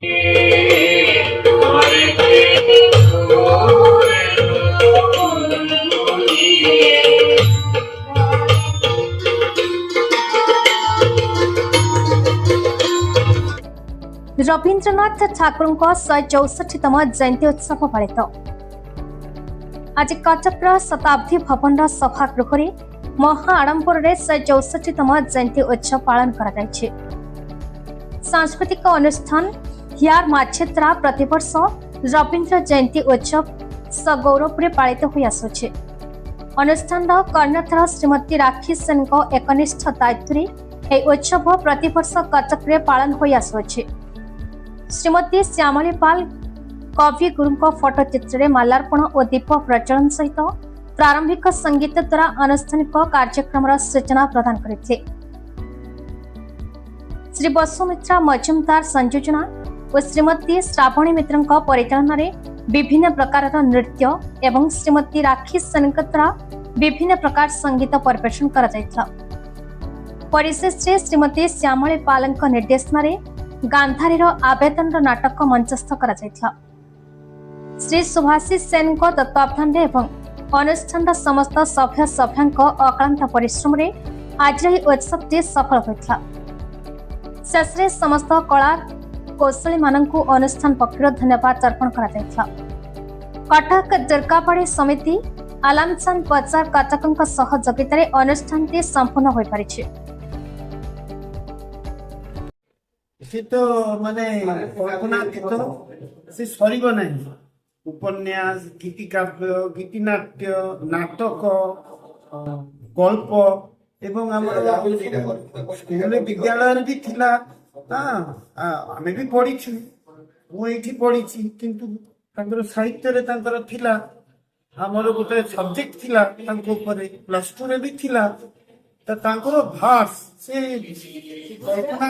रवीन्द्रनाथ ठाकुर 164तम जयंती उत्सव पालित आज कटक शताब्दी भवन सभागृह महा आडंबर 164तम जयंती उत्सव पालन कर सांस्कृतिक अनुष्ठान हियार माछेत्रा प्रतिवर्ष रवीन्द्र जयंती उत्सव सगौरव पालित हो आसुछि। अनुष्ठान कर्णधार श्रीमती राखी सेन एकनिष्ठ दायित्व यह उत्सव प्रतिवर्ष कटक पालन हो आसुछि। श्रीमती श्यामली पाल कवि गुरु फटोचित्र में माल्यार्पण और दीप प्रज्वलन सहित प्रारंभिक संगीत द्वारा आनुष्ठानिक कार्यक्रम सूचना प्रदान करते। श्री बसुमित्रा मजुमदार संयोजना और श्रीमती श्रावणी मित्र परिचालन में विभिन्न प्रकार नृत्य एवं श्रीमती राखी सेन द्वारा विभिन्न प्रकार संगीत परिवेषण कर परिशेष श्रीमती श्यामली पाल निर्देशन गांधारी आवेदन नाटक मंचस्थ कर श्री सुभाषी सेन तत्वावधान एवं अनुष्ठान समस्त सभ्य सभ्यों अक्लांत परिश्रम आज उत्सव सफल होता। शेष समस्त कला कौशली मानू अनुष्ठान पक्षर धन्यवाद अर्पण कर कटक दुर्गाबाड़ी समिति आलामचांद बजार कटक सहयोगितार अनुष्ठान संपूर्ण हो पारिछि। से तो माने कल्पना से सरीब नहीं। उपन्यास गीतिकाव्य गीतिनाट्य नाटक गल्प एवं स्कूल विद्यालय भी थिला। आमे भी पढ़ी मुझे पढ़ी किंतु साहित्य रे थिला हमर गोटे सब्जेक्ट थिला प्लस टू रे भी थिला। तो भाष से कल्पना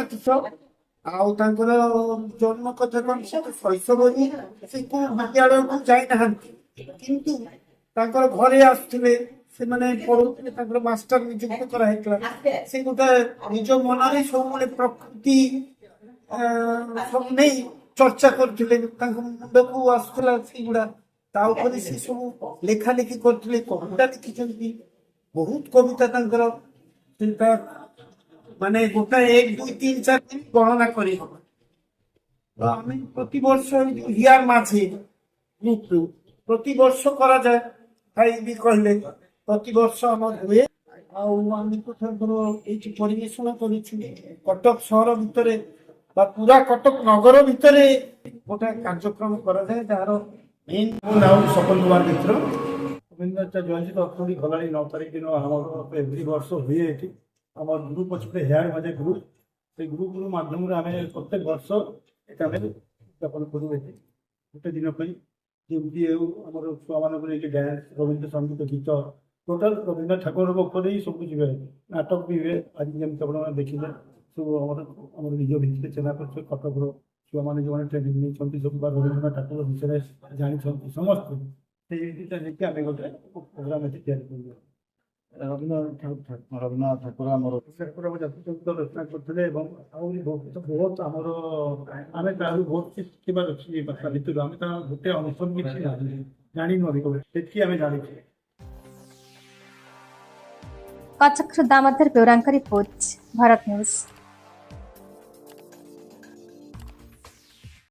जन्म कथा कौन से शैशव ही से विद्यालय को जाना किंतु घरे आसुले से पढ़ुले मास्टर नियुक्त कराइला से गोटे निज मन सब प्रकृति सब नहीं चर्चा करते मुंड को आसूला से गुड़ा से सब लेखा लेखि करते कविता लिखिं बहुत कविता चिंता माने गोटा 1 2 3 4 दिन गणना करी प्रति वर्ष हियार माझे प्रति वर्ष करा जाए भाई भी कहले प्रति वर्ष हम हुए परिवेषण कर कटक शहर भितर पूरा कटक नगर भितर गोटे कार्यक्रम करा जाए जार मेन सफल कुमार मित्र रवीन्द्र जयंती अर्थी गला 9 तारीख दिन आम एवरी वर्ष हुए आम ग्रुप अच्छे हेयर मजे ग्रुप से ग्रुप माध्यम आम प्रत्येक वर्ष उद्यापन करूँ गोटे दिन जमी आम छुआ मान डांस रवीन्द्र संगीत गीत टोटाल रवीन्द्र ठाकुर उपर ही सब जी नाटक भी हुए। आज जमी देखिले सब आम निज भितर चेना कर कटक छुआ मैंने जो ट्रेनिंग नहीं सब रवीन्द्रनाथ ठाकुर विषय जानते समस्त से आम गोटे प्रोग्राम या रवीन्द्रनाथ ठाकुर ठाकुर जाति रचना करते बहुत आमर आम बहुत किसी शिखार अच्छी भितर आम गोटे अंश किसी जानू से आम जानी। कटक दामोदर बेउरांका रिपोर्ट भारत न्यूज।